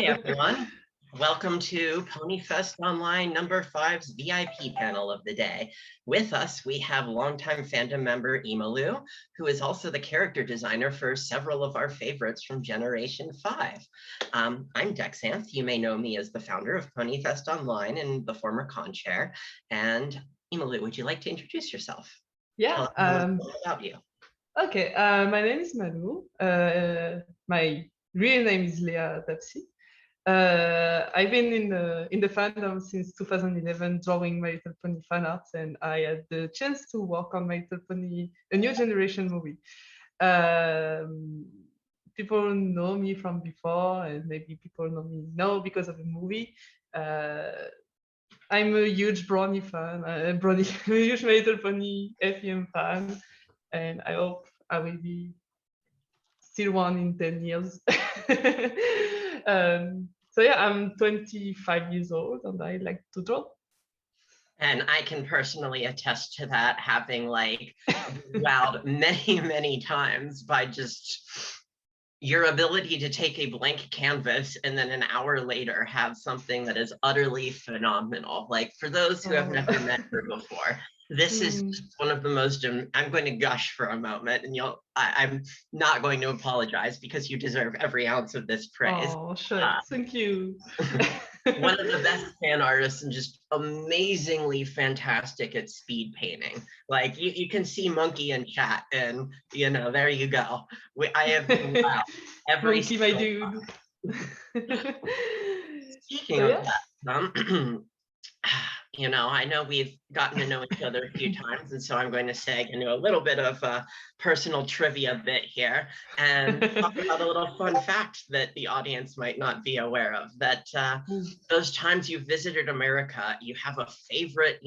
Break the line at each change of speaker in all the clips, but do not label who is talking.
everyone. Welcome to PonyFest Online number 5's VIP panel of the day. With us, we have longtime fandom member Imalou, who is also the character designer for several of our favorites from Generation 5. I'm Dexanth. You may know me as the founder of PonyFest Online and the former con chair. And Imalou, would you like to introduce yourself?
Yeah.
Tell us a little bit about you.
Okay. My name is Imalou. My real name is Leah Tapsi. I've been in the fandom since 2011, drawing My Little Pony fan arts, and I had the chance to work on My Little Pony, a new generation movie. People know me from before, and maybe people know me now because of the movie. I'm a huge Brownie fan, a huge My Little Pony FEM fan, and I hope I will be still one in 10 years. So yeah, I'm 25 years old and I like to draw.
And I can personally attest to that, having like wowed many times by just your ability to take a blank canvas and then an hour later have something that is utterly phenomenal. Like, for those who have never met her before, this is one of the most, I'm going to gush for a moment, and I'm not going to apologize because you deserve every ounce of this praise.
Oh, sure. Thank you.
One of the best fan artists and just amazingly fantastic at speed painting. Like, you can see Monkey in chat, and there you go. I have every
Monkey, my dude.
Speaking of that, I know we've gotten to know each other a few times, and so I'm going to say, a little bit of a personal trivia bit here, and talk about a little fun fact that the audience might not be aware of, that those times you visited America, you have a favorite,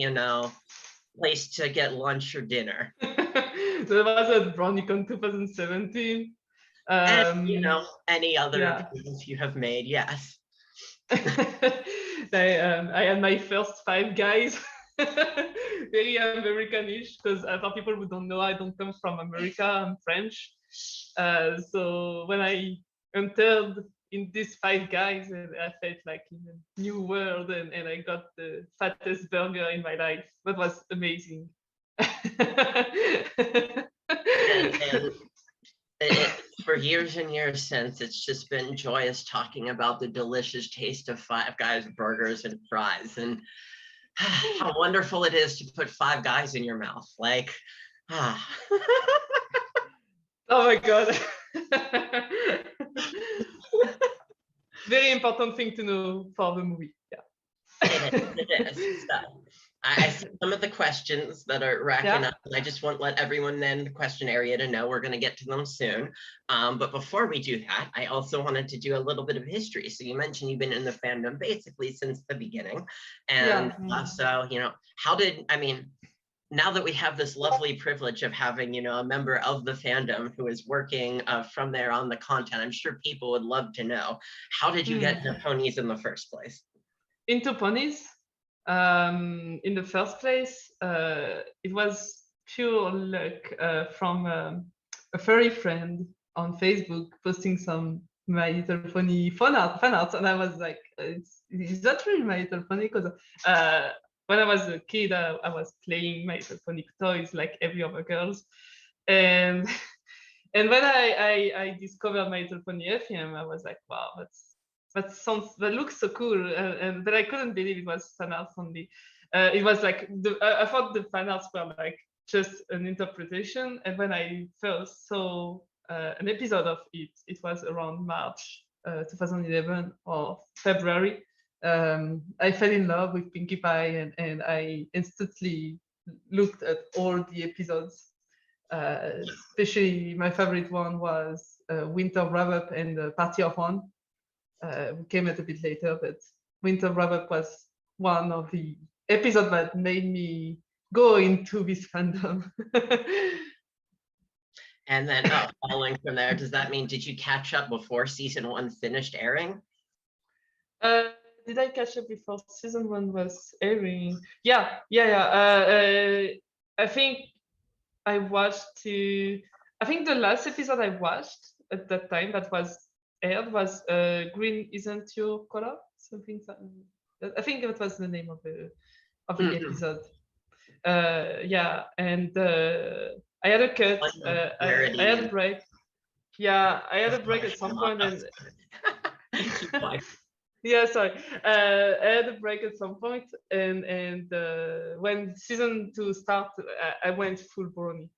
place to get lunch or dinner.
That was at BrownieCon 2017.
And, any other things you have made, yes.
I had my first Five Guys, very Americanish, because for people who don't know, I don't come from America, I'm French. So when I entered in this Five Guys, I felt like in a new world, and I got the fattest burger in my life. That was amazing.
And for years and years since, it's just been joyous talking about the delicious taste of Five Guys burgers and fries, and how wonderful it is to put Five Guys in your mouth. Like,
oh my God. Very important thing to know for the movie. Yeah.
It is. So, I see some of the questions that are racking up, and I just want to let everyone in the question area to know we're going to get to them soon. But before we do that, I also wanted to do a little bit of history. So you mentioned you've been in the fandom basically since the beginning. And so, now that we have this lovely privilege of having, a member of the fandom who is working from there on the content, I'm sure people would love to know, how did you get into ponies in the first place?
Into ponies? In the first place, it was pure luck from a furry friend on Facebook posting some My Little Pony fan art, and I was like, is that really My Little Pony? Because when I was a kid, I was playing My Little Pony toys like every other girls, and when I discovered My Little Pony FEM, I was like, wow, that looks so cool, but I couldn't believe it was fan arts only. It was like I thought the fan arts were like just an interpretation, and when I first saw an episode of it was around March 2011 or February. I fell in love with Pinkie Pie, and I instantly looked at all the episodes. Especially my favorite one was Winter Wrap-Up and Party of One. We came a bit later, but Winter Wrap-Up was one of the episodes that made me go into this fandom.
And then following from there, does that mean, did you catch up before season 1 finished airing?
Did I catch up before season 1 was airing? Yeah. I think I watched I think the last episode I watched at that time, that was aired was Green Isn't Your Color, something. I think that was the name of the episode. Yeah, and I had a cut. I had a break. Yeah, I had a break at some point, and yeah, sorry. I had a break at some point, and when season 2 started, I went full brony.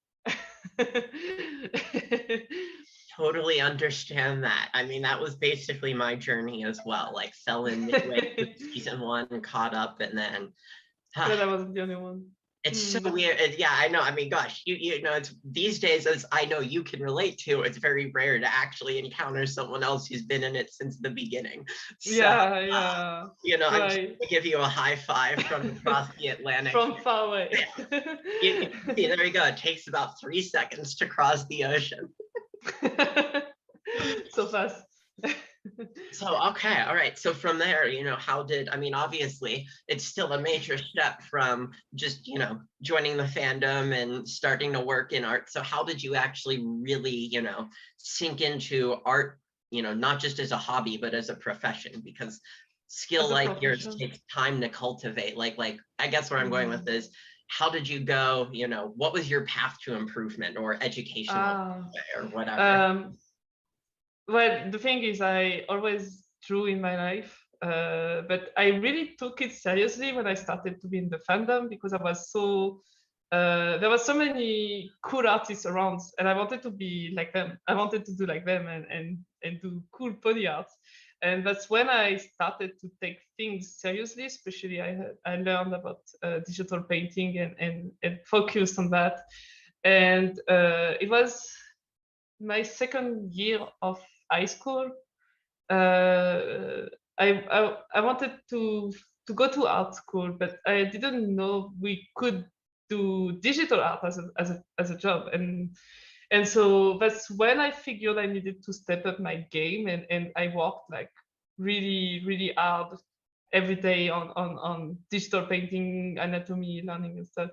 Totally understand that. I mean, that was basically my journey as well. Like, fell in midway through season 1 and caught up, and then
But I wasn't the only one.
it's so weird. Yeah, I know. I mean, gosh, you know, it's these days, as I know you can relate to, it's very rare to actually encounter someone else who's been in it since the beginning. So,
Yeah.
you know,
right.
I'm just gonna give you a high five from across the Atlantic.
From far away.
Yeah. See, there we go. It takes about 3 seconds to cross the ocean.
So fast.
So, okay, all right. So from there, you know, I mean, obviously, it's still a major step from just, you know, joining the fandom and starting to work in art. So how did you actually really, you know, sink into art, you know, not just as a hobby, but as a profession? Because skill like yours takes time to cultivate. Like, I guess where I'm going with this, how did you go, you know, what was your path to improvement or educational or whatever?
Well, the thing is, I always drew in my life, but I really took it seriously when I started to be in the fandom, because I was so there were so many cool artists around, and I wanted to be like them. I wanted to do like them and do cool pony art. And that's when I started to take things seriously. Especially, I learned about digital painting and focused on that. And it was my second year of high school. I wanted to go to art school, but I didn't know we could do digital art as a job, and so that's when I figured I needed to step up my game, and I worked like really hard every day on digital painting, anatomy, learning and stuff.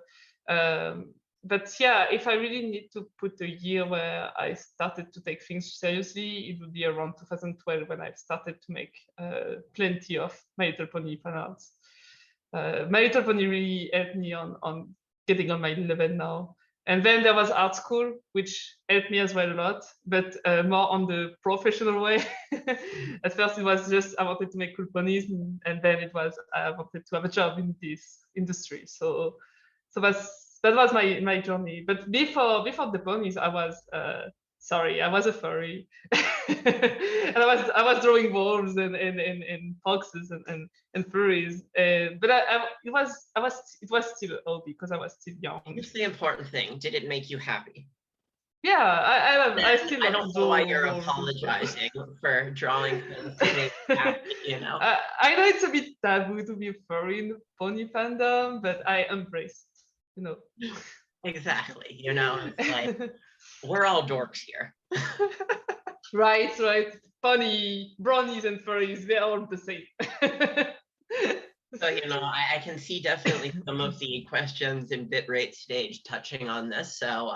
But yeah, if I really need to put a year where I started to take things seriously, it would be around 2012 when I started to make plenty of My Little Pony fan arts. My Little Pony really helped me on getting on my level now. And then there was art school, which helped me as well a lot, but more on the professional way. At first, it was just I wanted to make cool ponies, and then it was I wanted to have a job in this industry. So that was my journey. But before the ponies, I was I was a furry, and I was drawing wolves and foxes and furries. But it was still a hobby because I was still young.
It's the important thing. Did it make you happy?
Yeah, I still
I don't know why you're apologizing for drawing things to make you happy, you know.
I know it's a bit taboo to be a furry in the pony fandom, but I embrace it, you know.
Exactly, you know, it's like we're all dorks here.
Right. Pony, bronies and furries, they're all the same.
So, you know, I can see definitely some of the questions in bitrate stage touching on this. So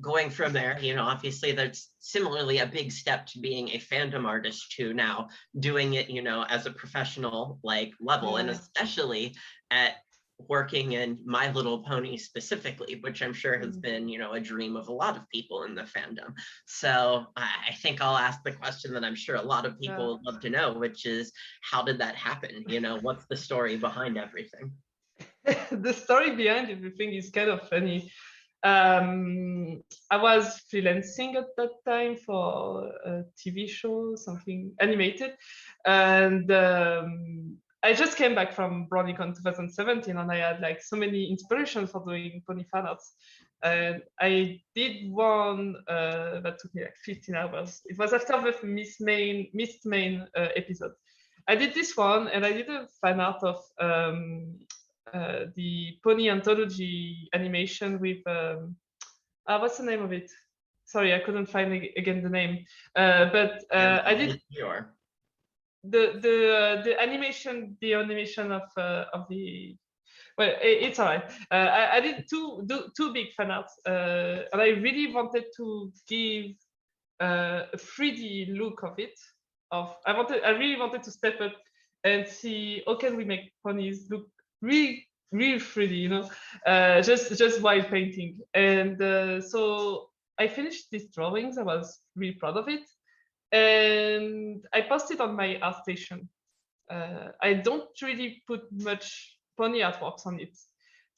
going from there, you know, obviously that's similarly a big step to being a fandom artist to now doing it, you know, as a professional like level, and especially at working in My Little Pony specifically, which I'm sure has been, you know, a dream of a lot of people in the fandom. So I think I'll ask the question that I'm sure a lot of people would love to know, which is, how did that happen? You know, what's the story behind everything?
The story behind everything is kind of funny. I was freelancing at that time for a TV show, something animated, and I just came back from BronyCon 2017, and I had like so many inspirations for doing pony fan arts. And I did one that took me like 15 hours. It was after the Miss Main episode. I did this one, and I did a fan art of the Pony Anthology animation with what's the name of it? Sorry, I couldn't find again the name. But I did the animation of the. Well, it's all right. I did two big fan arts, and I really wanted to give a 3D look of it. I really wanted to step up and see how can we make ponies look really 3D, you know, just while painting. And so I finished these drawings. I was really proud of it, and I posted on my art station. I don't really put much pony artworks on it,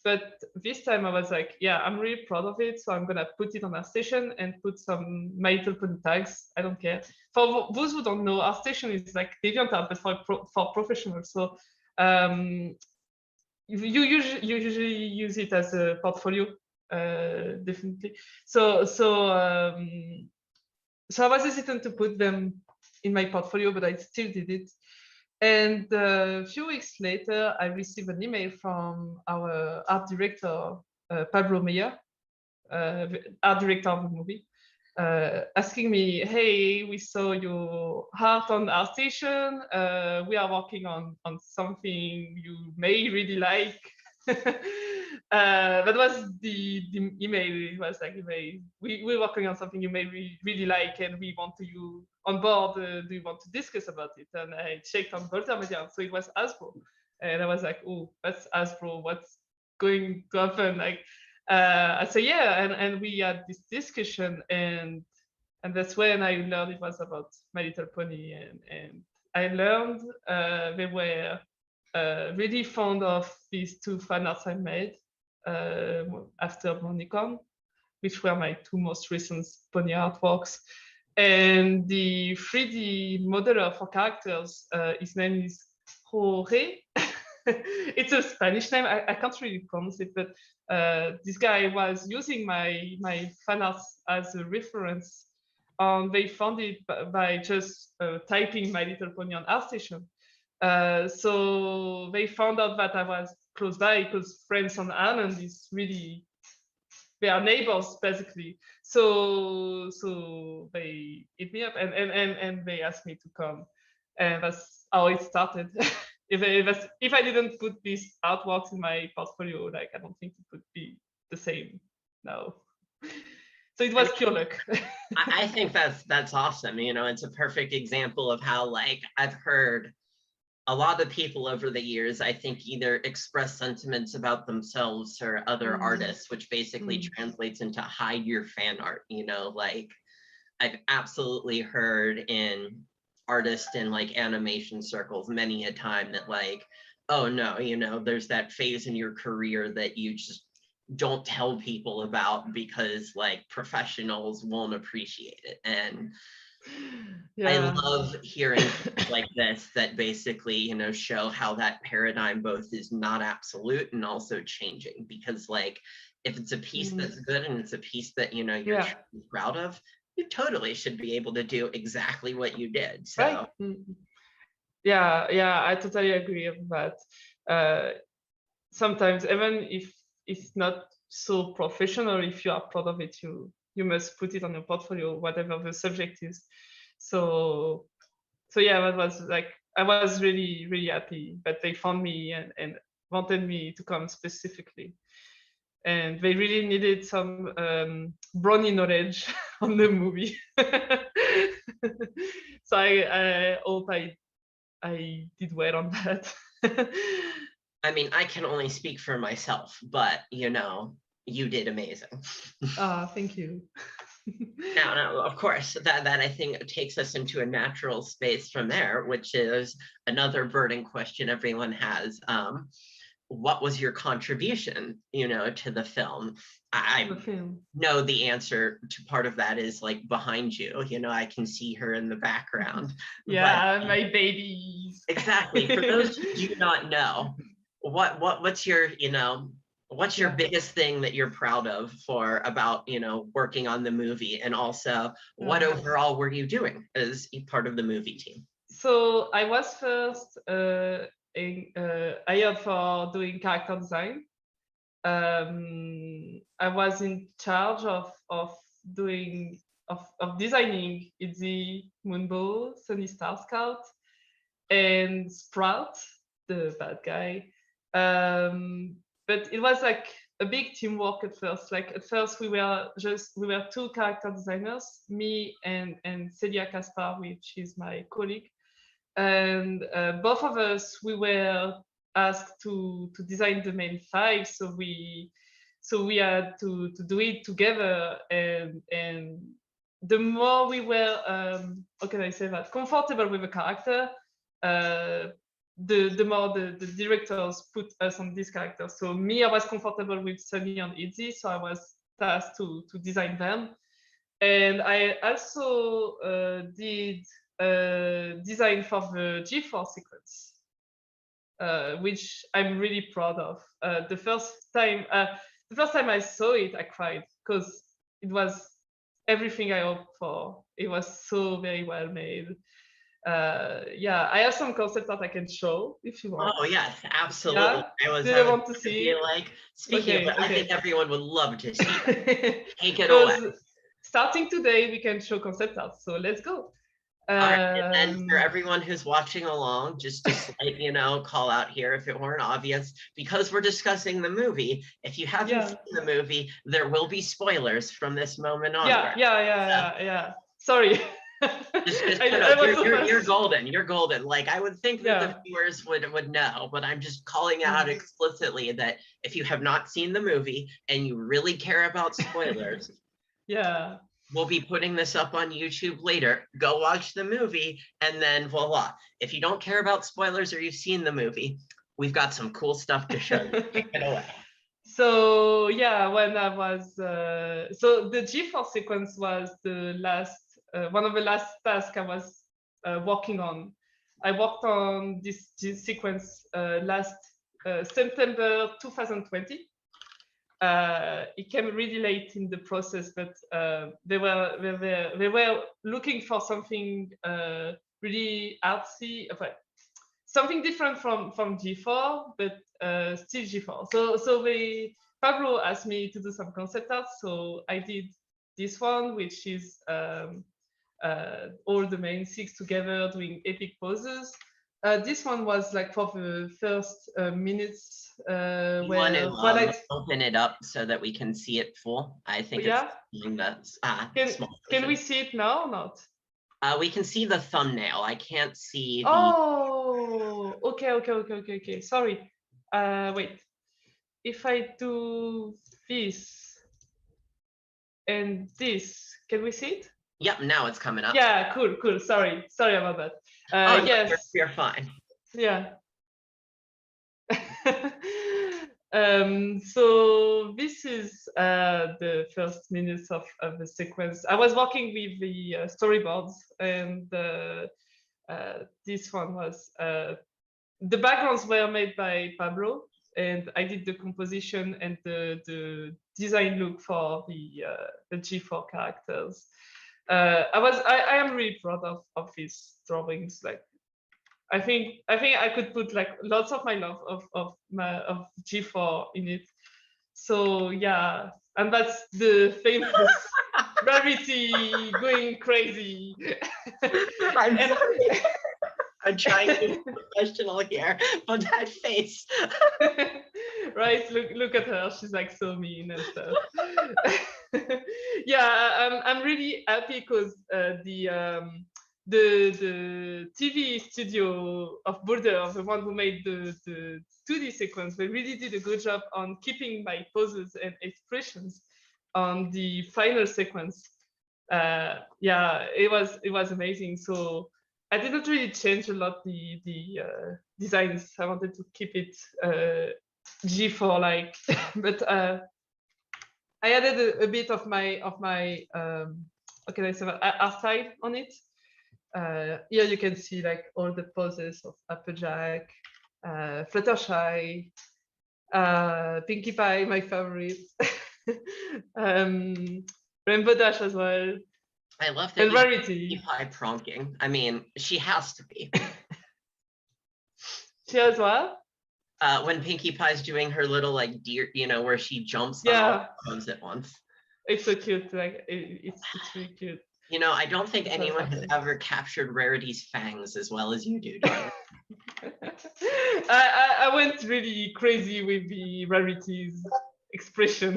but this time I was like, yeah, I'm really proud of it, so I'm gonna put it on our station and put some My Little Pony tags. I don't care. For those who don't know, our station is like DeviantArt, but for professionals. So you usually use it as a portfolio, definitely. So I was hesitant to put them in my portfolio, but I still did it. And a few weeks later, I received an email from our art director, Pablo Meyer, art director of the movie, asking me, hey, we saw your art on our station. We are working on something you may really like. That was the email. It was like, we're working on something you may really like, and we want you on board. Do you want to discuss about it? And I checked on Volta Media, so it was Hasbro. And I was like, oh, that's Hasbro. What's going to happen? Like, I said, yeah, and we had this discussion, and that's when I learned it was about My Little Pony, and I learned they were really fond of these two fan arts I made after Monicon, which were my two most recent pony artworks. And the 3D modeler for characters, his name is Jorge. It's a Spanish name. I can't really pronounce it, but this guy was using my fan arts as a reference. They found it by just typing My Little Pony on ArtStation. So they found out that I was close by because France on Ireland is really, they are neighbors basically. So they hit me up and they asked me to come, and that's how it started. If I didn't put these artworks in my portfolio, like I don't think it would be the same now. So it was pure luck.
I think that's awesome. You know, it's a perfect example of how, like, I've heard a lot of people over the years, I think, either express sentiments about themselves or other artists, which basically translates into hide your fan art. You know, like, I've absolutely heard in artist and like animation circles many a time that, like, oh no, you know, there's that phase in your career that you just don't tell people about because like professionals won't appreciate it. And
yeah.
I love hearing things like this that basically, you know, show how that paradigm both is not absolute and also changing, because like if it's a piece that's good and it's a piece that, you know, you're proud of, you totally should be able to do exactly what you did. So
right. Yeah, I totally agree with that. Sometimes even if it's not so professional, if you are proud of it, you must put it on your portfolio, whatever the subject is. So yeah, that was like, I was really happy that they found me and wanted me to come specifically. And they really needed some brownie knowledge on the movie. So I hope I did well on that.
I mean, I can only speak for myself, but you know, you did amazing.
Thank you.
Now, of course, that I think takes us into a natural space from there, which is another burning question everyone has. What was your contribution, you know, to the film? I know the answer to part of that is like behind you. You know, I can see her in the background.
Yeah, but, my babies.
Exactly. For those who do not know, what's your, you know, what's your biggest thing that you're proud of for about, you know, working on the movie, and also what overall were you doing as a part of the movie team?
So I was first hired for doing character design. I was in charge of designing Itzy, Moonbow, Sunny Star Scout, and Sprout, the bad guy. But it was like a big teamwork at first. Like at first we were two character designers, me and Celia Kaspar, which is my colleague, and both of us, we were asked to design the main 5, so we had to do it together, and the more we were how can I say that, comfortable with the character, the more the directors put us on this character. So me, I was comfortable with Sunny and Izzy, so I was tasked to design them. And I also did design for the G4 sequence, which I'm really proud of. The first time I saw it, I cried because it was everything I hoped for. It was so very well made. Yeah, I have some concept art I can show if you want.
Oh yes, absolutely.
Yeah? Do you want to see it?
Like, speaking of it, I think everyone would love to see it. Take it
Because
away.
starting today, we can show concept art. So let's go.
All right, and then for everyone who's watching along, just a slight, call out here if it weren't obvious, because we're discussing the movie. If you haven't seen the movie, there will be spoilers from this moment onward.
Yeah. Sorry.
You're golden. You're golden. Like, I would think that the viewers would know, but I'm just calling out explicitly that if you have not seen the movie and you really care about spoilers, we'll be putting this up on YouTube later. Go watch the movie, and then voila. If you don't care about spoilers or you've seen the movie, we've got some cool stuff to show you. Take it away.
So yeah, when I was so the G4 sequence was the last one of the last tasks I was working on. I worked on this sequence last September 2020. It came really late in the process, but they were looking for something really artsy, something different from G4, but still G4. So Pablo asked me to do some concept art, so I did this one, which is all the main 6 together doing epic poses. This one was like for the first minutes. Where
open it up so that we can see it full. I think it's
can we see it now or not?
We can see the thumbnail. I can't see the...
Oh, okay. Sorry. Wait. If I do this and this, can we see it?
Yep, now it's coming up.
Yeah, cool. Sorry about that. Yes.
You're fine.
Yeah. So this is the first minutes of the sequence. I was working with the storyboards, and this one was the backgrounds were made by Pablo, and I did the composition and the design look for the G4 characters. I am really proud of these drawings. Like, I think I could put like lots of my love of G4 in it. So yeah, and that's the famous Rarity going crazy.
I'm trying to be professional here, but that face.
Right, look at her. She's like so mean and stuff. Yeah, I'm really happy because the TV studio of Boulder, the one who made the 2D sequence, they really did a good job on keeping my poses and expressions on the final sequence. Yeah, it was amazing. So I didn't really change a lot the designs. I wanted to keep it G4 like, but I added a bit of my okay, let's say art style on it. Here you can see like all the poses of Applejack, Fluttershy, Pinkie Pie, my favorite, Rainbow Dash as well.
I love that.
And Rarity.
Pinkie Pie pronking. I mean, she has to be.
She has what?
When Pinkie Pie's doing her little like deer, where she jumps
on
all at once.
It's so cute. Like it's really cute.
I don't think anyone has ever captured Rarity's fangs as well as you do, darling.
I went really crazy with the Rarity's expression.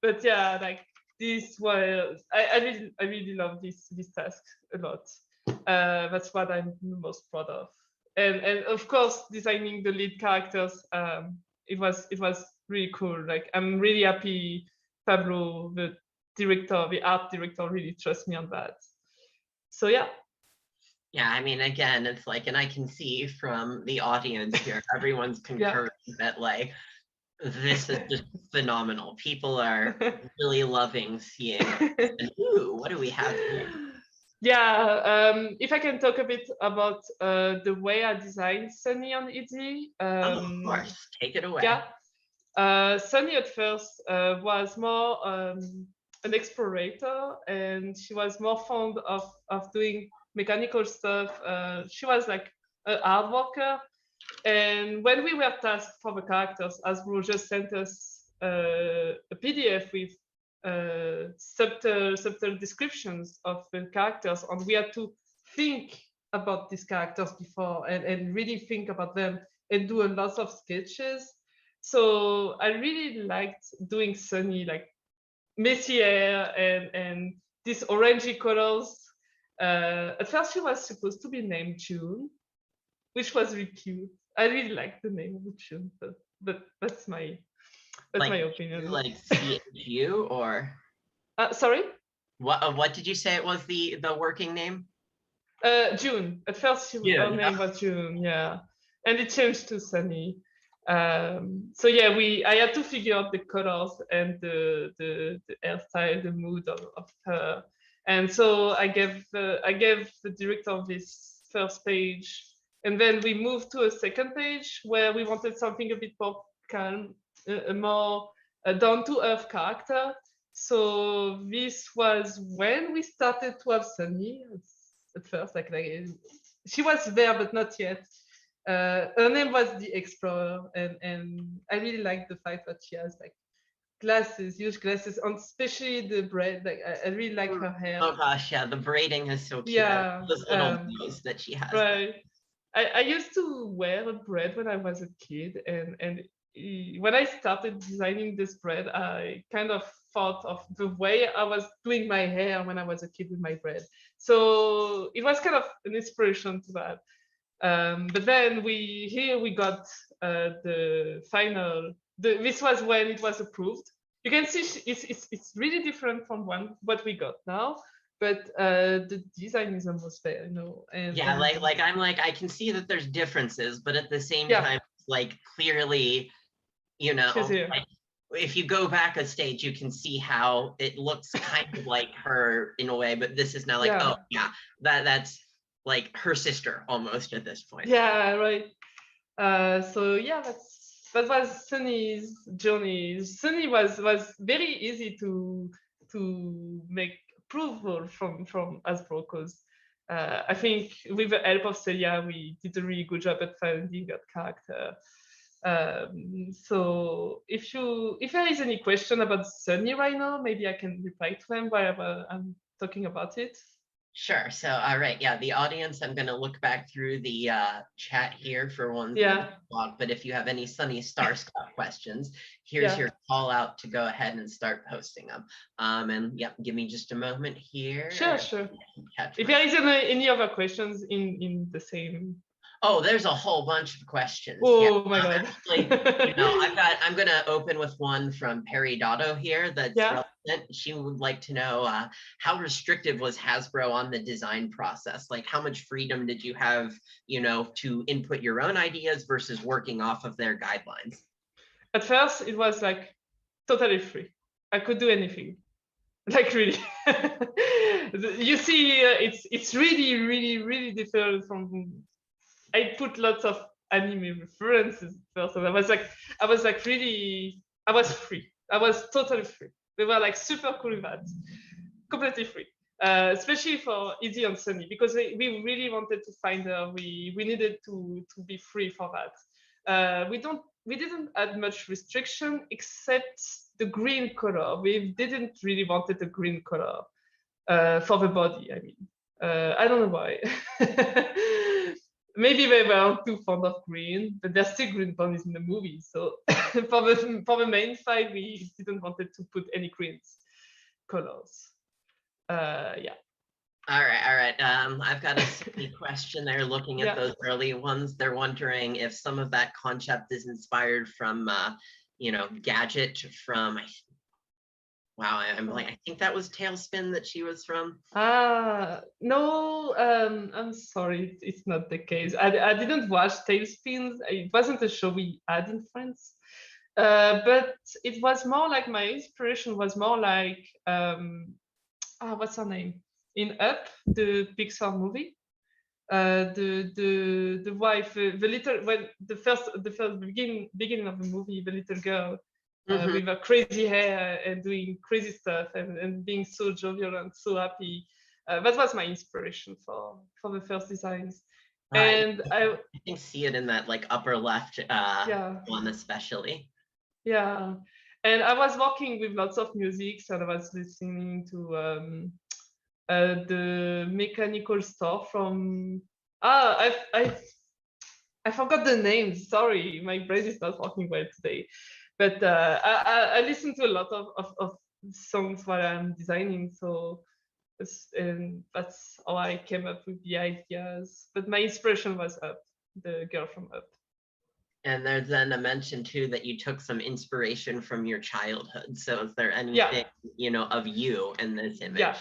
But yeah, like this was I really love this task a lot. That's what I'm the most proud of. And of course, designing the lead characters, it was really cool. Like I'm really happy Pablo, the art director, really trusts me on that. So yeah.
Yeah, I mean, again, it's like, and I can see from the audience here, everyone's concurring that like this is just phenomenal. People are really loving seeing it. And ooh, what do we have here?
Yeah, if I can talk a bit about the way I designed Sunny on Easy.
Oh, of course, take it away.
Yeah, Sunny at first was more an explorator, and she was more fond of doing mechanical stuff. She was like a hard worker, and when we were tasked for the characters, Hasbro just sent us a PDF with subtle descriptions of the characters, and we had to think about these characters before and really think about them and do a lot of sketches. So I really liked doing Sunny, like messy hair and these orangey colors. At first, she was supposed to be named June, which was really cute. I really like the name of June, but that's my opinion.
Like CHU or
sorry?
What did you say it was the working name?
June. At first, her name was June, yeah, and it changed to Sunny. So yeah, I had to figure out the colors and the hairstyle, the mood of her, and so I gave the director this first page, and then we moved to a second page where we wanted something a bit more calm, a more down to earth character. So this was when we started to have Sunny. At first, like she was there but not yet. Her name was the Explorer, and I really like the fact that she has like glasses, huge glasses, and especially the braid. Like I really like her hair.
Oh gosh, yeah, the braiding is so cute.
Yeah,
those little bows that she has.
Right. I used to wear a braid when I was a kid, and when I started designing this braid, I kind of thought of the way I was doing my hair when I was a kid with my braid. So it was kind of an inspiration to that. But then we got the final. This was when it was approved. You can see it's really different from what we got now, but the design is almost there, you know. And
yeah, like I can see that there's differences, but at the same time, like clearly, you know, like, if you go back a stage, you can see how it looks kind of like her in a way, but this is now like, oh yeah, that's like her sister almost at this point.
Yeah, right. So yeah, that was Sunny's journey. Sunny was very easy to make approval from Hasbro, because I think with the help of Celia, we did a really good job at finding that character. So if there is any question about Sunny right now, maybe I can reply to them while I'm talking about it.
Sure. So, all right. Yeah, the audience, I'm going to look back through the chat here for one blog. But if you have any Sunny Starscott questions, here's your call out to go ahead and start posting them. And yeah, give me just a moment here.
Sure. If there is any other questions in the same.
Oh, there's a whole bunch of questions.
Oh my God.
Actually, you know, I'm going to open with one from Perry Dotto here that's relevant. She would like to know how restrictive was Hasbro on the design process? Like how much freedom did you have, you know, to input your own ideas versus working off of their guidelines?
At first, it was like totally free. I could do anything. Like really. You see, it's really different from. I put lots of anime references first, and I was free. I was totally free. They were like super cool with that, completely free. Especially for Easy and Sunny, because we really wanted to find her. We needed to be free for that. We didn't add much restriction except the green color. We didn't really wanted the green color for the body. I mean, I don't know why. maybe they were too fond of green, but there's still green ponies in the movie. So for the main fight, we didn't wanted to put any green colors. Yeah.
All right. I've got a silly question there. Looking at
Yeah.
those early ones, they're wondering if some of that concept is inspired from, Gadget from. Wow, I'm like, I think that was Tailspin that she was from.
No, I'm sorry, it's not the case. I didn't watch Tailspins. It wasn't a show we had in France. But it was more like my inspiration was more like what's her name? In Up, the Pixar movie. The wife, the little when the first beginning of the movie, the little girl with a crazy hair and doing crazy stuff and being so jovial and so happy. That was my inspiration for the first designs. And
I think see it in that like upper left one especially.
Yeah, and I was working with lots of music, so I was listening to the mechanical store from I forgot the name. Sorry, my brain is not working well today. But I listen to a lot of songs while I'm designing, so and that's how I came up with the ideas. But my inspiration was Up, the girl from Up.
And there's then a mention too that you took some inspiration from your childhood. So is there anything, of you in this image?
Yeah,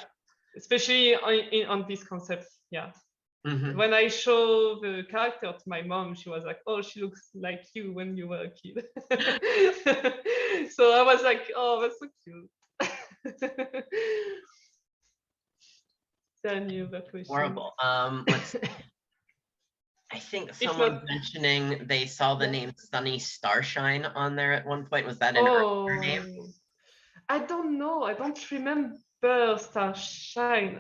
especially on this concept. Yeah.
Mm-hmm.
When I show the character to my mom, she was like, "Oh, she looks like you when you were a kid." So I was like, "Oh, that's so cute."
Horrible. I think someone mentioning they saw the name Sunny Starshine on there at one point. Was that an earlier name?
I don't know. I don't remember Starshine.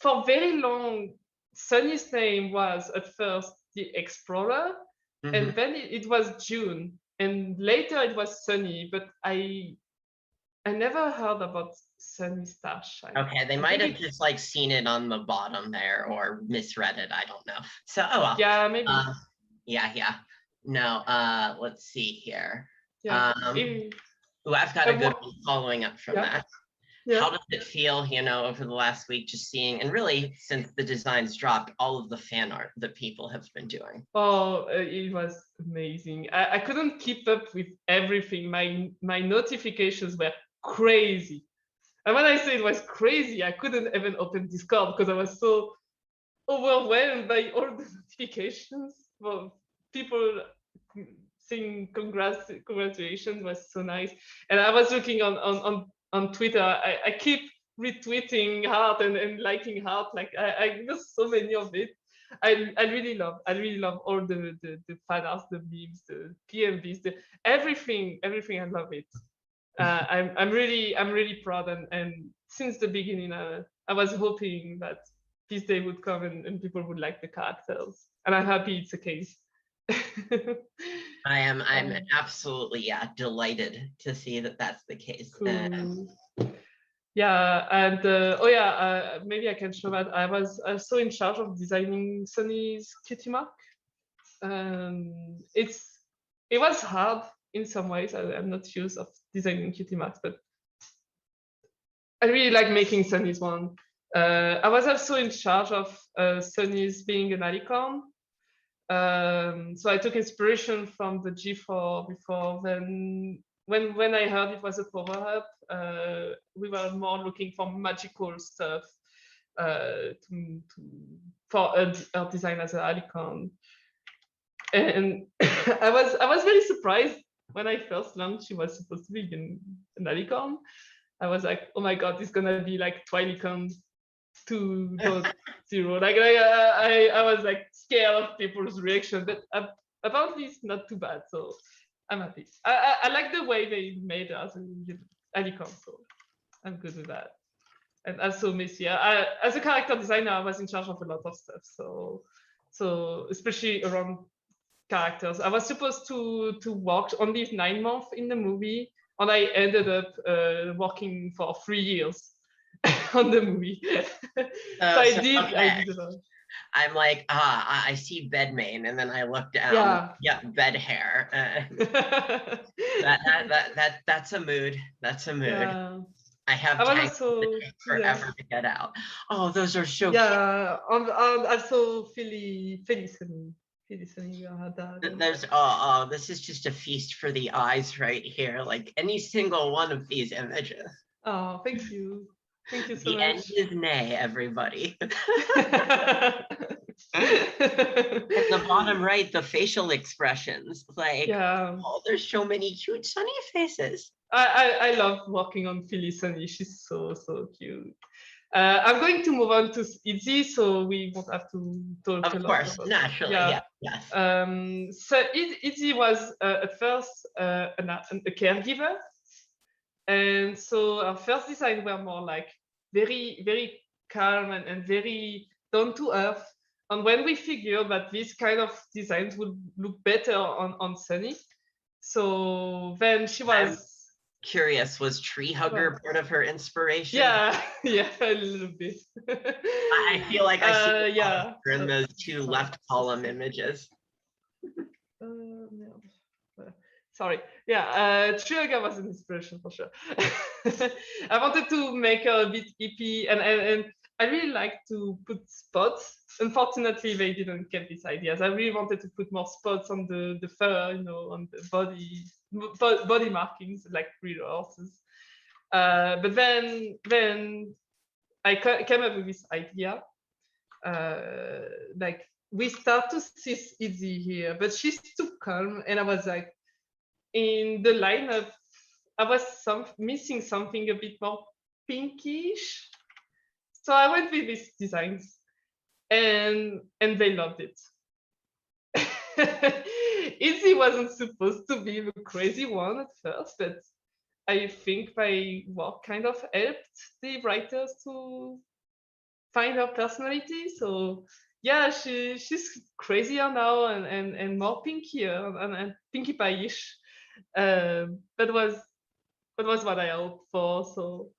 For very long, Sunny's name was at first the Explorer, and then it was June, and later it was Sunny. But I never heard about Sunny Starshine.
Okay, they might have just like seen it on the bottom there or misread it. I don't know. So well.
Yeah, maybe.
Yeah. No, let's see here.
Yeah.
I've got a good one following up from that.
Yeah.
How does it feel, over the last week, just seeing, and really since the designs dropped, all of the fan art that people have been doing?
Oh, it was amazing. I couldn't keep up with everything. My notifications were crazy. And when I say it was crazy, I couldn't even open Discord because I was so overwhelmed by all the notifications. Well, people saying congratulations was so nice. And I was looking on Twitter. I keep retweeting heart and liking heart. Like I know so many of it. I really love all the fan arts, the memes, the PMVs, everything. I love it. I'm really proud, and since the beginning, I was hoping that this day would come and people would like the characters, and I'm happy it's the case.
I'm absolutely delighted to see that that's the case.
Cool. Yeah, and maybe I can show that I was also in charge of designing Sunny's cutie mark. It was hard in some ways. I'm not used of designing cutie marks, but I really like making Sunny's one. I was also in charge of Sunny's being an alicorn. So I took inspiration from the G4 before. Then when I heard it was a power-up, we were more looking for magical stuff for our design as an alicorn. And I was very surprised when I first learned she was supposed to be an alicorn. I was like, oh my god, it's gonna be like Twilicon 2.0. Like I was like scared of people's reaction, but apparently it's not too bad. So I'm happy. I like the way they made us an alicorn, so I'm good with that. And also Missy, as a character designer, I was in charge of a lot of stuff. So especially around characters. I was supposed to work only 9 months in the movie, and I ended up working for 3 years on the movie. So I did a lot.
I'm like, I see bed mane, and then I look down.
Yeah.
Yeah, bed hair. That's a mood. That's a mood.
Yeah.
I have
I was
tanks that
also,
take
yeah.
forever to get out. Oh, those are so cute.
Yeah, and also Philly listening. Yeah, that.
There's this is just a feast for the eyes right here. Like any single one of these images.
Oh, thank you. Thank you so
The end
much.
is nay, everybody. In the bottom right, the facial expressions. Like,
Yeah.
oh, there's so many cute sunny faces.
I love working on Philly Sunny. She's so cute. I'm going to move on to Izzy, so we won't have to talk
Of
a lot
course,
about.
naturally,
Yeah.
yes.
So Izzy was at first a caregiver, and so our first design were more like very calm and very down to earth. And when we figured that these kind of designs would look better on Sunny, so then she was
curious, was Tree Hugger part of her inspiration?
Yeah, yeah, a little bit.
I feel like I see
yeah.
her in those two left column images.
Sorry. Yeah, Trigger was an inspiration for sure. I wanted to make her a bit hippie, and I really like to put spots. Unfortunately, they didn't get these ideas. I really wanted to put more spots on the fur, you know, on the body markings, like real horses. But then I came up with this idea. Like we start to see Izzy here, but she's too calm, and I was like, in the lineup, I was missing something a bit more pinkish. So I went with these designs, and they loved it. Izzy wasn't supposed to be the crazy one at first, but I think my work kind of helped the writers to find her personality. So yeah, she's crazier now and more pinkier and pinkie pie-ish. That was what I hoped for. So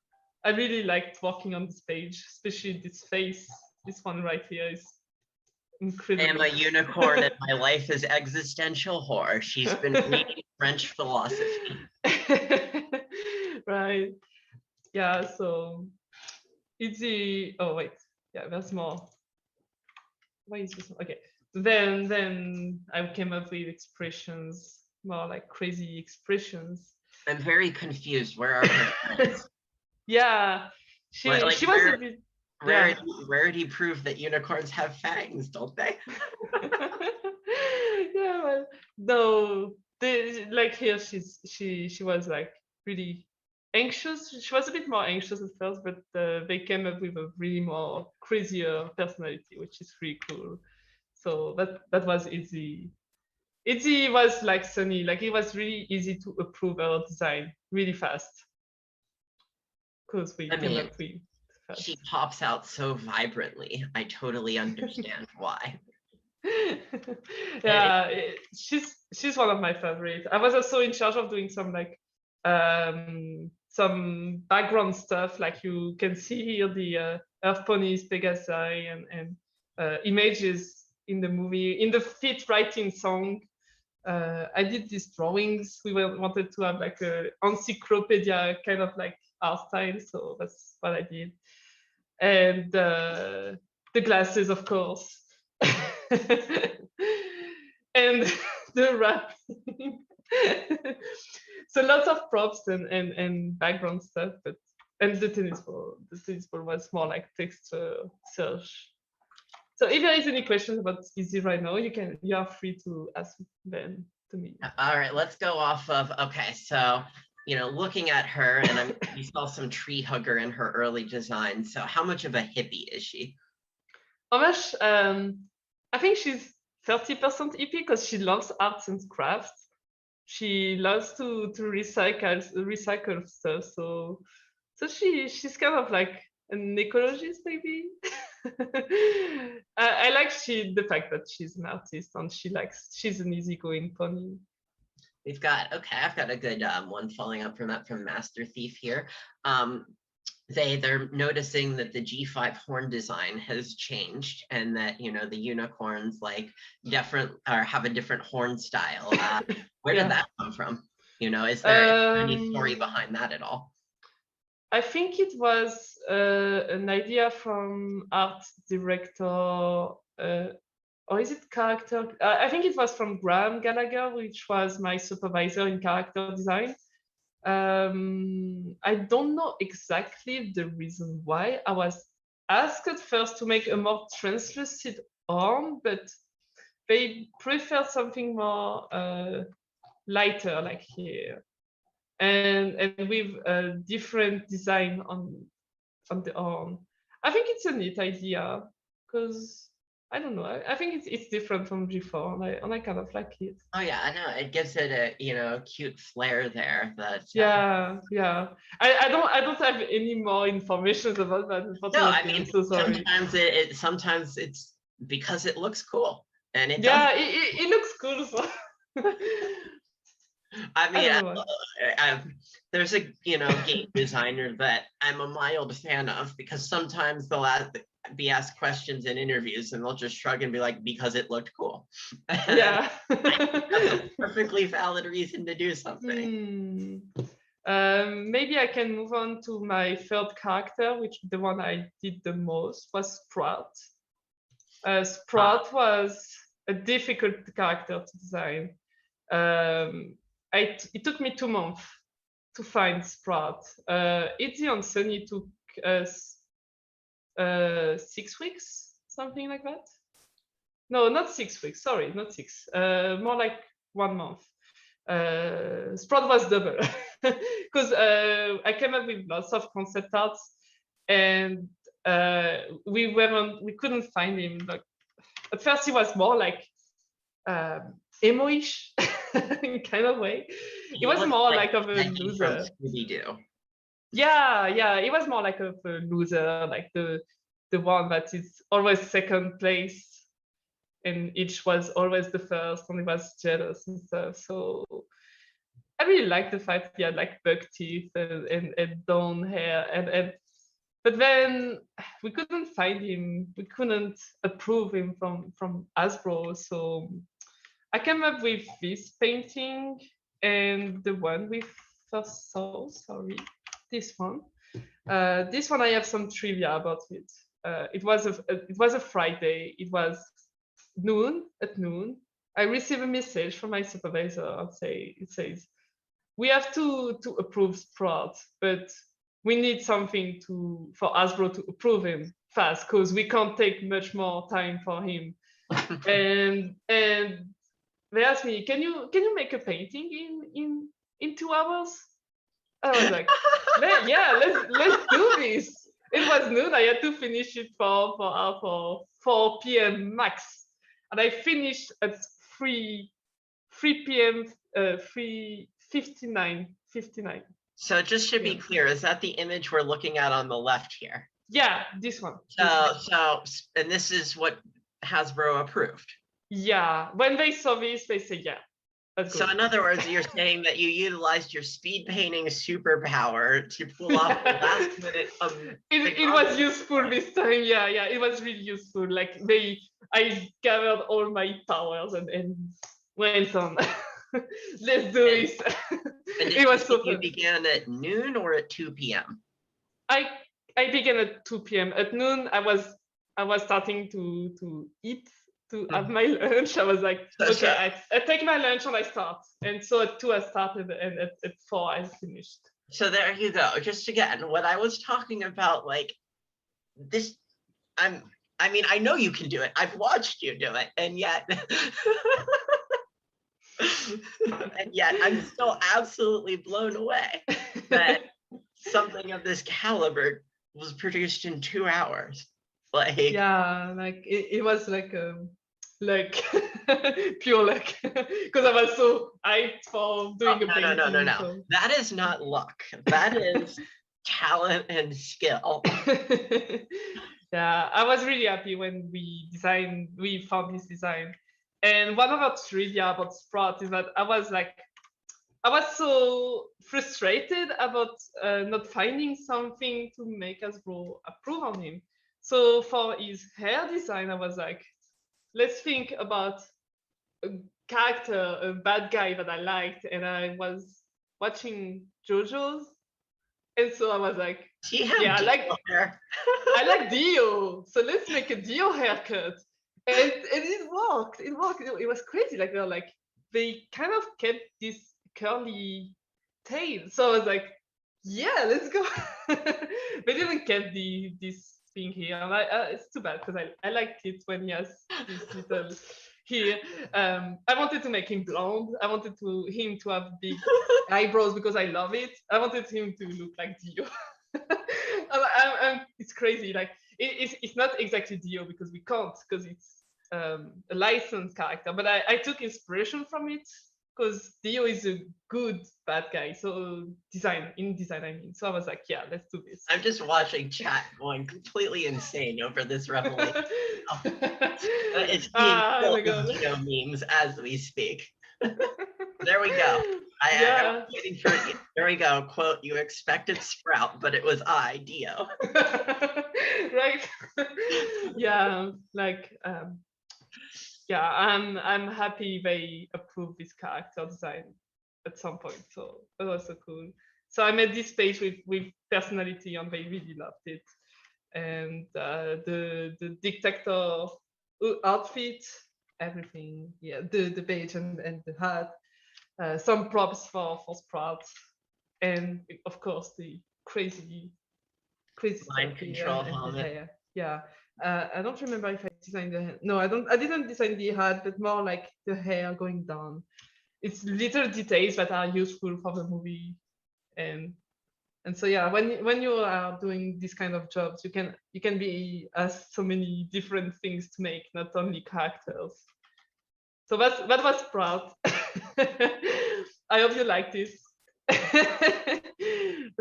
I really liked working on this page, especially this face. This one right here is incredible.
I am a unicorn and my life is existential horror. She's been reading French philosophy.
Right. Yeah, so Izzy, oh wait, yeah, there's more. Why is this? Okay. Then I came up with expressions, more like crazy expressions.
I'm very confused. Where are her friends?
Yeah, she was a bit.
Rarity prove that unicorns have fangs, don't they?
Yeah, well, no, like here she was like really anxious. She was a bit more anxious at first, but they came up with a really more crazier personality, which is really cool. So that was easy. Izzy was like Sunny, like it was really easy to approve our design really fast because we came up with fast.
She pops out so vibrantly. I totally understand why.
Yeah, she's one of my favorites. I was also in charge of doing some like some background stuff, like you can see here the Earth Ponies, Pegasi, and images in the movie, in the Fit Writing song. I did these drawings. We wanted to have like a encyclopedia kind of like art style, so that's what I did. And the glasses, of course. And the wrapping. So lots of props and background stuff, and the tennis ball. The tennis ball was more like text search. So if there is any questions about Izzy right now, you are free to ask them to me.
All right, let's go off of, okay, so, you know, looking at her, and you saw some tree hugger in her early design. So how much of a hippie is she?
How much? I think she's 30% hippie because she loves arts and crafts. She loves to recycle stuff. So she's kind of like an ecologist, maybe. I like the fact that she's an artist and she's an easygoing pony.
I've got a good one following up from that from Master Thief here. they're noticing that the G5 horn design has changed, and that the unicorns like different or have a different horn style. Where did that come from? Is there any story behind that at all?
I think it was an idea from art director, or is it character? I think it was from Graham Gallagher, which was my supervisor in character design. I don't know exactly the reason why. I was asked at first to make a more translucent arm, but they prefer something more lighter, like here, and with a different design on the arm. I think it's a neat idea because I don't know. I think it's different from G4, and I kind of like it.
Oh yeah, I know. It gives it a cute flair there. That
yeah. I don't have any more information about that.
No, I mean,
I'm so sorry.
Sometimes it's because it looks cool, and it
Yeah,
does.
it looks cool. So.
I mean, there's a game designer that I'm a mild fan of, because sometimes they'll be asked questions in interviews and they'll just shrug and be like, because it looked cool.
Yeah.
That's a perfectly valid reason to do something.
Maybe I can move on to my third character, which the one I did the most was Sprout. Sprout was a difficult character to design. It took me 2 months to find Sprout. Itzy and Sunny took us 6 weeks, something like that. No, not 6 weeks. Sorry, not 6. More like 1 month. Sprout was double because I came up with lots of concept arts, and we couldn't find him. Like at first, he was more like emo-ish kind of way. It was more like of a loser. Yeah, it was more like a loser, like the one that is always second place, and each was always the first, and he was jealous and stuff. So I really liked the fact he had like buck teeth and down hair, and but then we couldn't find him. We couldn't approve him from Hasbro, so I came up with this painting, and the one we first saw, this one. This one I have some trivia about it. It was a Friday. It was at noon. I received a message from my supervisor. It says, we have to approve Sprout, but we need something for Hasbro to approve him fast, because we can't take much more time for him. and they asked me, can you make a painting in 2 hours? I was like, let's do this. It was noon. I had to finish it for 4 p.m. max, and I finished at 3 p.m. 3:59.
So just to be clear, is that the image we're looking at on the left here?
Yeah, this one.
And this is what Hasbro approved.
Yeah, when they saw this, they said, yeah.
So in other words, you're saying that you utilized your speed painting superpower to pull off the last minute of
it was useful this time. Yeah, it was really useful. Like I gathered all my powers and went on. Let's do this.
It was so fun. You began at noon or at 2 p.m.?
I began at 2 p.m. At noon, I was starting to eat, to have my lunch. I was like, okay, I take my lunch and I start. And so at 2 I started, and at 4 I finished.
So there you go. Just again, what I was talking about, like this, I mean, I know you can do it. I've watched you do it, and yet I'm still absolutely blown away that something of this caliber was produced in 2 hours. Like,
yeah, like it was like pure luck, because I was so hyped for doing a painting.
No.
So.
That is not luck. That is talent and skill.
Yeah, I was really happy when we found this design. And one of our trivia about Sprout is that I was like, I was so frustrated about not finding something to make Hasbro approve on him. So for his hair design, I was like, let's think about a character, a bad guy that I liked, and I was watching JoJo's, and so I was like,
Do you have
yeah,
Dio hair?
I like Dio, so let's make a Dio haircut. And it worked. It worked. It was crazy. Like they kind of kept this curly tail. So I was like, yeah, let's go. They didn't kept this thing here. And it's too bad because I liked it when he has this little here. I wanted to make him blonde. I wanted him to have big eyebrows because I love it. I wanted him to look like Dio. It's crazy. Like it's not exactly Dio because we can't, because it's a licensed character. But I took inspiration from it because Dio is a good bad guy. So design, I mean. So I was like, yeah, let's do this.
I'm just watching chat going completely insane over this revelation. It's being filled with Dio memes as we speak. There we go. I was waiting for it. There we go. Quote, you expected Sprout, but it was I, Dio.
Right. Yeah, like yeah, I'm happy they approved this character design at some point. So that was so cool. So I made this page with personality, and they really loved it. And the dictator outfit, everything. Yeah, the badge and the hat. Some props for Sprout, and of course the crazy
Mind
stuff
control
and the
helmet.
hair. Yeah. I don't remember if I designed the hair. No, I didn't design the hat, but more like the hair going down. It's little details that are useful for the movie, and so yeah, when you are doing this kind of jobs, you can be asked so many different things to make, not only characters. So that was Sprout. I hope you like this.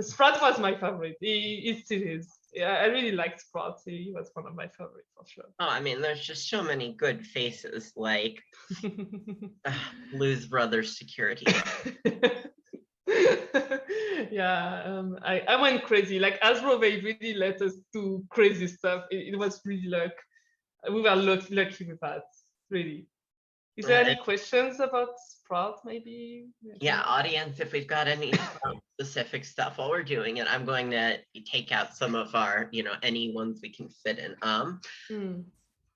Sprout was my favorite. He still is. Yeah, I really liked Sprout. He was one of my favorites for sure.
Oh, I mean, there's just so many good faces, like Blues Brothers security.
Yeah, I went crazy. Like Hasbro, they really let us do crazy stuff. It was really luck. We were lucky with that. Really. Is there any questions about Sprout, maybe?
Yeah, audience, if we've got any specific stuff while we're doing it, I'm going to take out some of our, any ones we can fit in.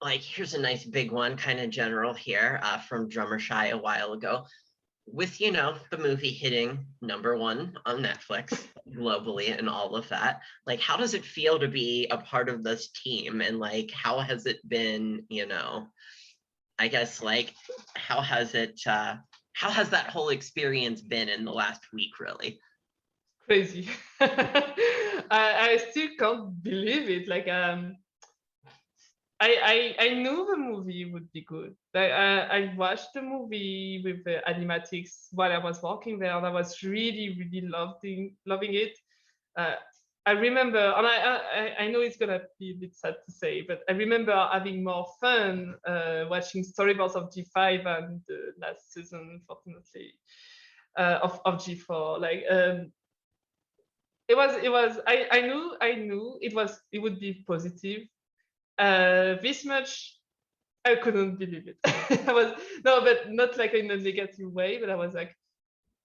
Like, here's a nice big one, kind of general here, from Drummer Shy a while ago. With, the movie hitting #1 on Netflix globally and all of that, like, how does it feel to be a part of this team? And like, how has it been, I guess, like, how has that whole experience been in the last week, really?
Crazy. I still can't believe it. Like, I knew the movie would be good. I watched the movie with the animatics while I was working there, and I was really, really loving it. I remember, and I know it's gonna be a bit sad to say, but I remember having more fun watching storyboards of G5 and the last season, unfortunately, of G4. Like, it was. I knew it would be positive. This much, I couldn't believe it. I was but not like in a negative way, but I was like,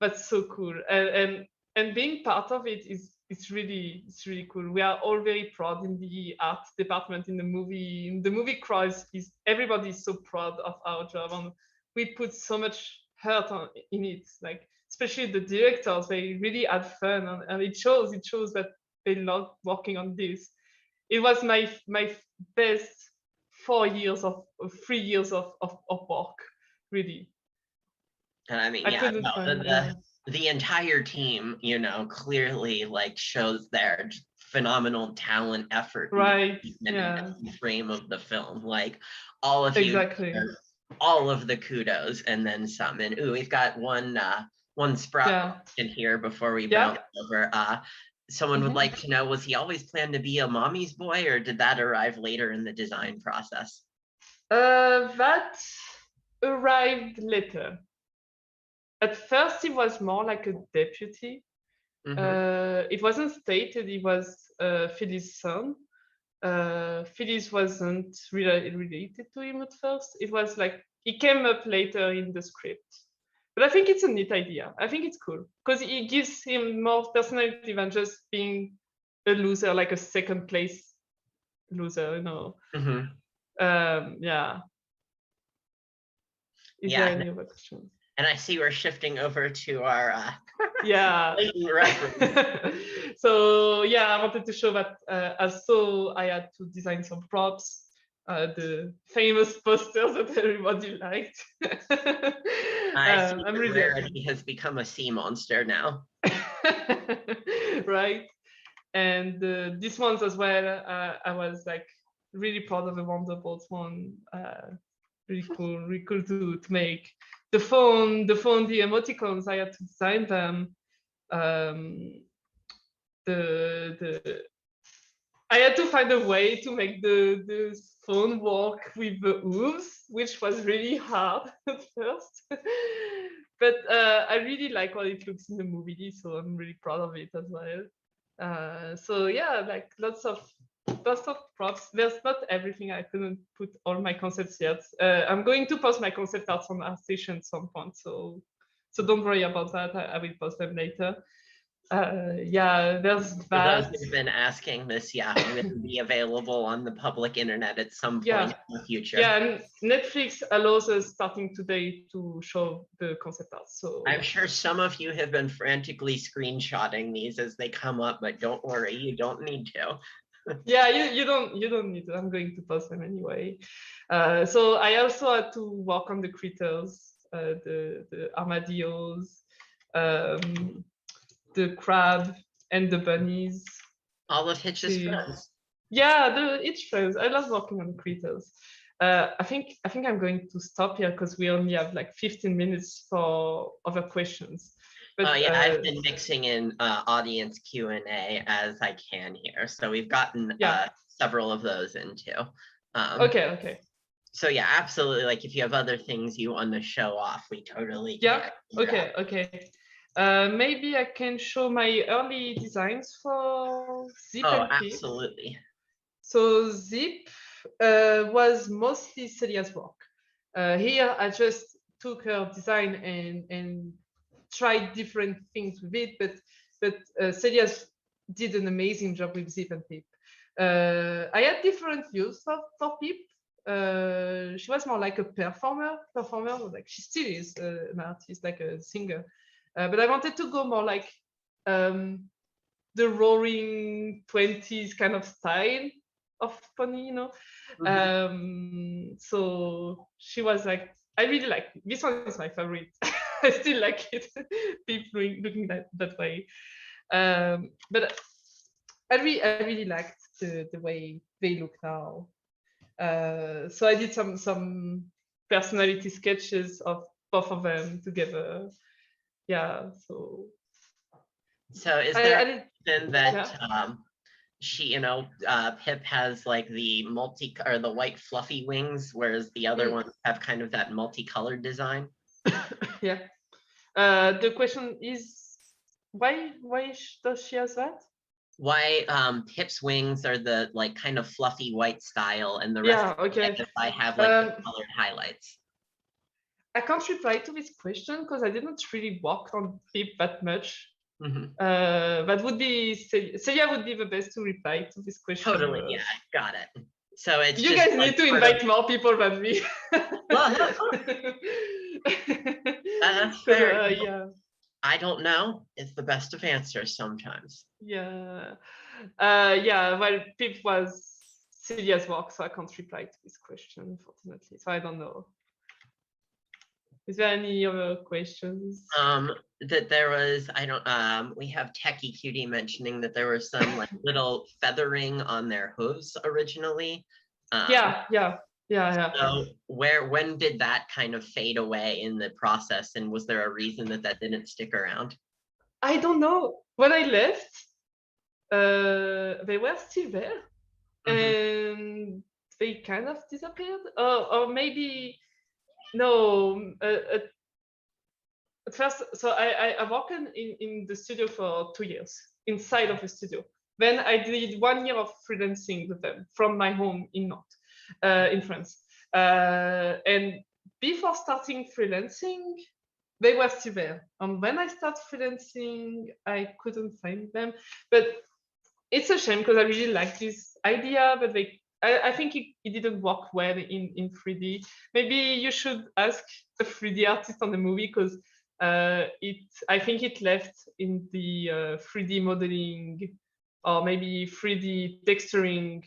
that's so cool, and being part of it is it's really cool. We are all very proud in the art department in the movie. In the movie Cross, everybody is so proud of our job, and we put so much heart in it. Like, especially the directors, they really had fun, and it shows that they love working on this. It was my best 3 years of work, really.
And I mean, the entire team, clearly like shows their phenomenal talent, effort,
right?
In every frame of the film. Like, all of you,
exactly,
all of the kudos, and then some. And we've got one Sprout in here before we bounce over. Someone would like to know, was he always planned to be a mommy's boy, or did that arrive later in the design process?
That arrived later. at first he was more like a deputy. It wasn't stated he was Philly's son. Phyllis wasn't related to him at first. It was like he came up later in the script. But I think it's a neat idea. I think it's cool because it gives him more personality than just being a loser, like a second place loser, you know. Yeah. Is there any other questions?
And I see we're shifting over to our
yeah. So yeah, I wanted to show that also I had to design some props, the famous posters that everybody liked.
I'm really Rarity has become a sea monster now.
Right. And this ones as well, I was like really proud of the Wonderbolt one. Really cool to make. The phone, the emoticons, I had to design them. I had to find a way to make the phone work with the hooves, which was really hard at first. But I really like how it looks in the movie, so I'm really proud of it as well. So yeah, like lots of props. There's not everything. I couldn't put all my concepts yet. I'm going to post my concept arts on ArtStation at some point, so don't worry about that. I will post them later. Yeah, there's that.
For those who've been asking, this will be available on the public internet at some point in the future.
Yeah, and Netflix allows us starting today to show the concept art. So
I'm sure some of you have been frantically screenshotting these as they come up, but don't worry, you don't need to.
Yeah, you don't need to. I'm going to post them anyway. So I also had to work on the critters, the armadillos, the crab and the bunnies.
All of Hitch's friends.
Yeah, the Hitch friends. I love working on critters. I think I'm going to stop here because we only have like 15 minutes for other questions. But,
I've been mixing in audience Q&A as I can here. So we've gotten several of those in too.
Okay.
So yeah, absolutely. Like if you have other things you want to show off, we totally can.
Okay. Maybe I can show my early designs for Zip and Pip.
Absolutely.
So Zip was mostly Celia's work. Here I just took her design and tried different things with it, but Celia did an amazing job with Zip and Pip. I had different views for Pip. She was more like a performer, like she still is an artist, like a singer. But I wanted to go more like the roaring 20s kind of style of pony, you know. So she was like, I really like it. This one is my favorite. I still like it. People looking that way. But I really liked the way they look now. So I did some personality sketches of both of them together. Yeah. So
is there a reason that she, Pip has like the the white fluffy wings, whereas the other ones have kind of that multicolored design?
Yeah. The question is, why does she have that?
Why Pip's wings are the like kind of fluffy white style, and the rest I have like the colored highlights.
I can't reply to this question because I didn't really work on Pip that much. That would be Celia would be the best to reply to this question.
Totally, yeah, got it. So it's
you guys need to invite more people than me.
Well, that's fair.
Yeah.
I don't know. It's the best of answers sometimes.
Yeah. Well, Pip was Celia's work, so I can't reply to this question, unfortunately. So I don't know. Is there any other questions?
That there was, we have Techie Cutie mentioning that there was some like little feathering on their hooves originally.
Yeah.
So when did that kind of fade away in the process, and was there a reason that didn't stick around?
I don't know. When I left, they were still there, and they kind of disappeared. Or maybe no. at first, so I worked in the studio for 2 years, inside of the studio. Then I did 1 year of freelancing with them from my home in Nantes, in France. And before starting freelancing, they were still there. And when I started freelancing, I couldn't find them. But it's a shame because I really like this idea, but I think it didn't work well in 3D. Maybe you should ask a 3D artist on the movie because I think it left in the 3D modeling or maybe 3D texturing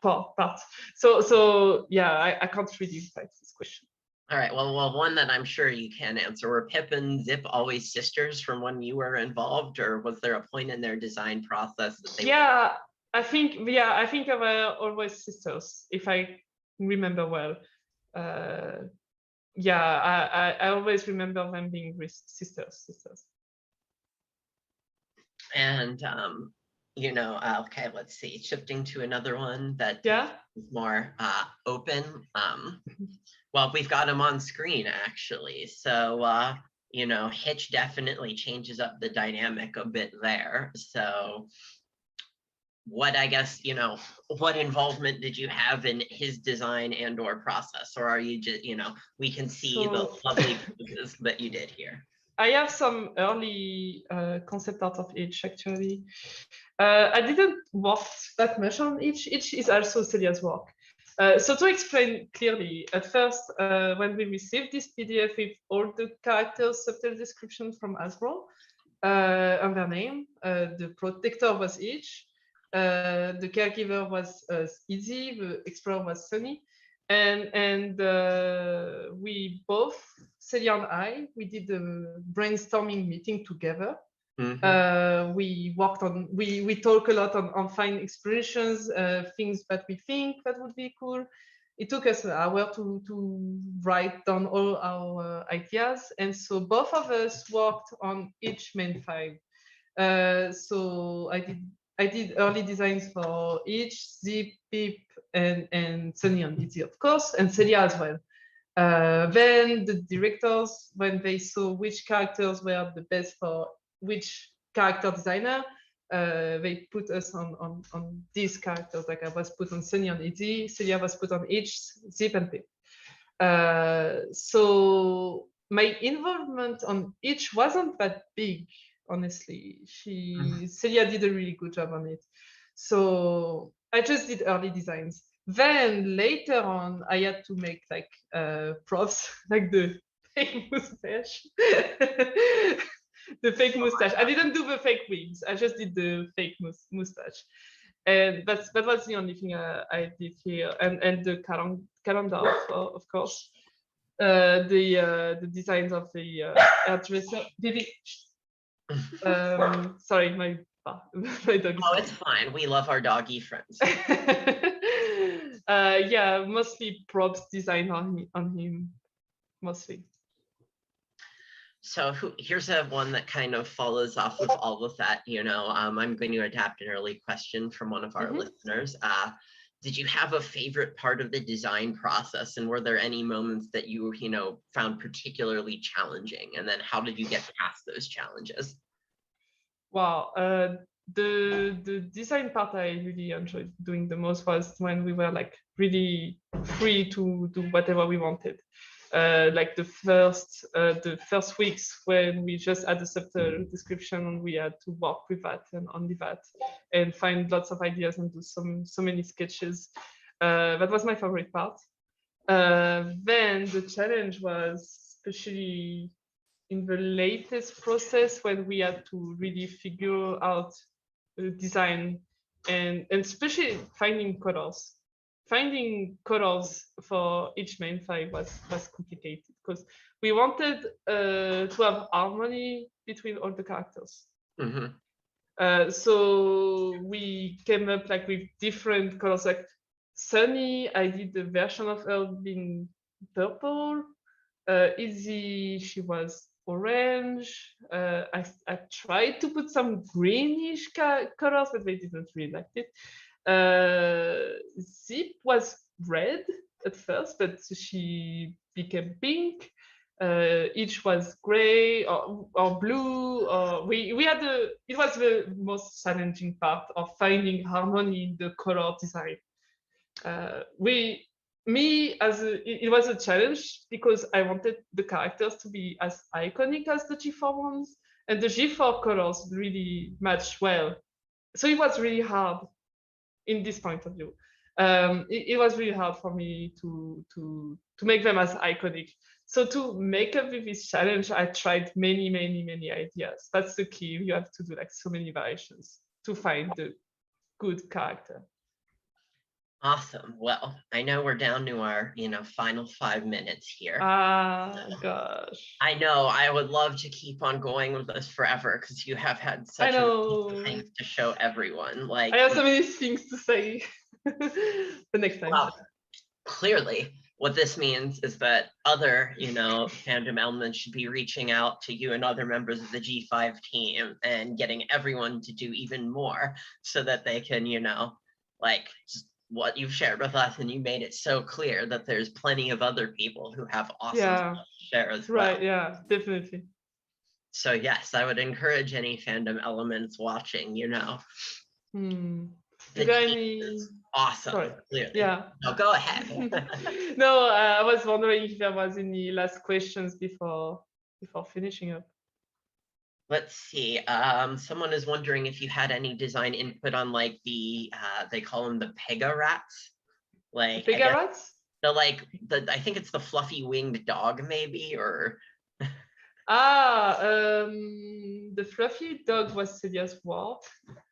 part. So yeah, I can't really fight this question.
All right, well, one that I'm sure you can answer. Were Pip and Zip always sisters from when you were involved, or was there a point in their design process that they
I think they were always sisters, if I remember well. I always remember them being sisters.
And okay, let's see. Shifting to another one that is more open. Well, we've got him on screen actually. So Hitch definitely changes up the dynamic a bit there. So what what involvement did you have in his design and or process? Or are you just, we can see the lovely pieces that you did here.
I have some early concept art of Hitch actually. I didn't work that much on Hitch. Hitch is also Celia's work. So to explain clearly, at first, when we received this PDF with all the characters, subtle description from Hasbro and their name, the protector was Hitch, the caregiver was Izzy, the explorer was Sunny, and we both, Celia and I, we did a brainstorming meeting together. We worked on, we talk a lot on fine expressions, things that we think that would be cool. It took us an hour to write down all our ideas, and so both of us worked on each main file. So I did early designs for each, Zip, Pip, and Sunny and Izzy, of course, and Celia as well. Then the directors, when they saw which characters were the best for which character designer, they put us on these characters. Like I was put on Sunny and Izzy, Celia was put on each, Zip and Pip. So my involvement on each wasn't that big, honestly. Celia did a really good job on it. So I just did early designs. Then later on, I had to make like props, like the fake mustache. The fake mustache. I didn't do the fake wigs. I just did the fake mustache. And that was the only thing I did here. And the calendar, of course. The designs of the hairdresser. Sorry, my dog.
Oh, it's fine. We love our doggy friends.
Yeah, mostly props design on him, mostly.
So here's one that kind of follows off of all of that. I'm going to adapt an early question from one of our listeners. Did you have a favorite part of the design process, and were there any moments that you found particularly challenging? And then how did you get past those challenges?
Wow, the design part I really enjoyed doing the most was when we were like really free to do whatever we wanted. Like the first weeks when we just had a subtle description and we had to work with that and only that and find lots of ideas and do so many sketches. That was my favorite part. Then the challenge was especially in the latest process when we had to really figure out the design and especially finding colors. Finding colors for each main file was complicated because we wanted to have harmony between all the characters. So we came up like with different colors. Like Sunny, I did the version of her being purple. Izzy, she was orange. I tried to put some greenish colors, but they didn't really like it. Zip was red at first, but she became pink. Each was gray or blue. Or we had it was the most challenging part of finding harmony in the color design. It was a challenge because I wanted the characters to be as iconic as the G4 ones, and the G4 colors really match well. So it was really hard in this point of view. It was really hard for me to make them as iconic. So to make up with this challenge, I tried many ideas. That's the key. You have to do like so many variations to find the good character.
Awesome. Well, I know we're down to our, final 5 minutes here.
Gosh.
I know I would love to keep on going with this forever because you have had such amazing things to show everyone. Like,
I have so many things to say. The next time.
Well, clearly, what this means is that other, fandom elements should be reaching out to you and other members of the G5 team and getting everyone to do even more so that they can, just what you've shared with us, and you made it so clear that there's plenty of other people who have awesome stuff to share as well.
Right, yeah, definitely.
So yes, I would encourage any fandom elements watching, The team is awesome.
Sorry.
Clearly.
Yeah.
No, go ahead.
No, I was wondering if there was any last questions before finishing up.
Let's see. Someone is wondering if you had any design input on like the they call them the Pega rats. Like
Pega rats?
I think it's the fluffy winged dog, maybe, or
the fluffy dog was Celia's work.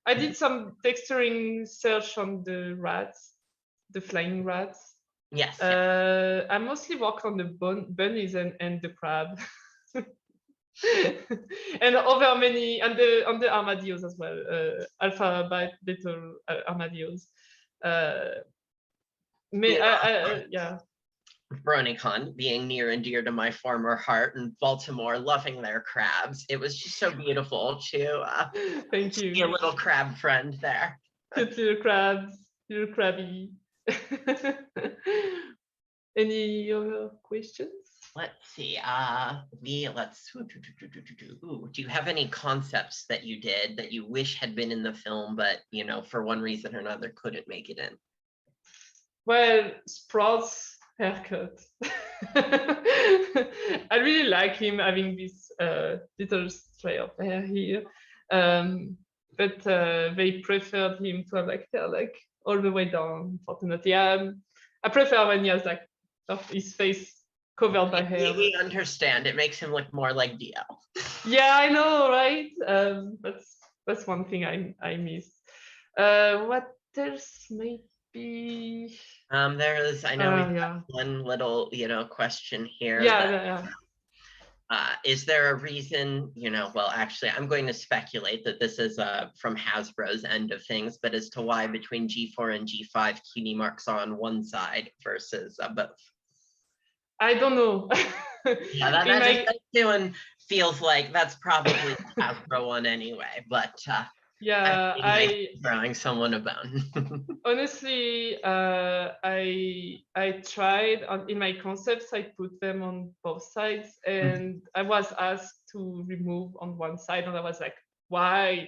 I did some texturing search on the rats, the flying rats.
Yes.
I mostly worked on the bunnies and the crab. And over many on the armadillos as well, alpha, beta armadillos. Yeah.
BronyCon being near and dear to my former heart, and Baltimore loving their crabs. It was just so beautiful to
thank you.
Be a little crab friend there.
Little crabs, little crabby. Any other questions?
Let's see. Do you have any concepts that you did that you wish had been in the film, but for one reason or another couldn't make it in?
Well, Sprout's haircut. I really like him having this little stray of hair here, but they preferred him to have hair all the way down. Unfortunately, I prefer when he has his face covered by hair.
We understand. It makes him look more like DL.
Yeah, I know, right? That's one thing I miss. What else maybe?
There is. I know we have one little, question here.
Yeah.
Is there a reason? Well, actually, I'm going to speculate that this is from Hasbro's end of things, but as to why between G4 and G5, cutie marks are on one side versus both.
I don't know.
Yeah, that one feels like that's probably the Hasbro one anyway, but
yeah, I
throwing someone a bone.
Honestly, I tried in my concepts. I put them on both sides, and I was asked to remove on one side, and I was like, "Why?"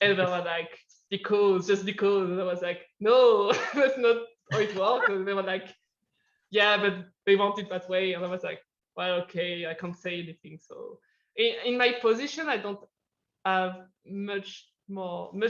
And they were like, just because." And I was like, "No, that's not how it works." And they were like, "Yeah, but they want it that way." And I was like, "Well, okay, I can't say anything." So in my position, I don't have much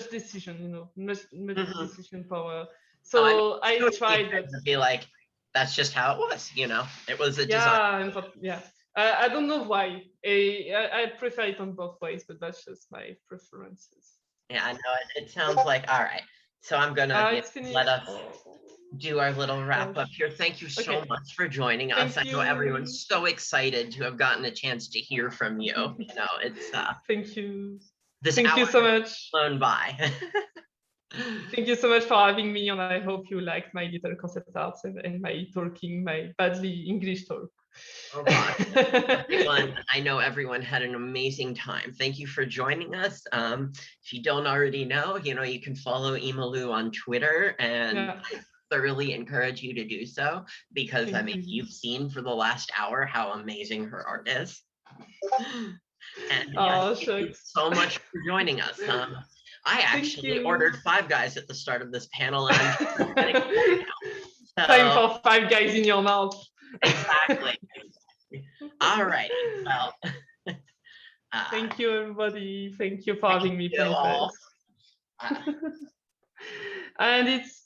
decision, decision power. So I tried that.
To be like, that's just how it was, it was a
design. Yeah. I don't know why. I prefer it on both ways, but that's just my preferences.
Yeah, I know it sounds like, all right. So I'm gonna let us do our little wrap up here. Thank you so much for joining us. I know everyone's so excited to have gotten a chance to hear from you. It's
thank you.
Thank
you so much.
Flown by.
Thank you so much for having me, and I hope you liked my little concept arts and my badly English talk.
Oh God. I know everyone had an amazing time. Thank you for joining us. If you don't already know, you can follow Imalou on Twitter, and thoroughly encourage you to do so, because I mean,
Thank you.
you've seen for the last hour how amazing her art is. And yeah,
Oh,
thank you
shucks.
so much for joining us. I actually
you.
ordered Five Guys at the start of this panel, and I'm just getting full now.
Time
So,
for 5 guys in your mouth.
exactly. All righty. Well,
Thank you, everybody. Thank you for
thank
having me,
you all.
PonyFest. And it's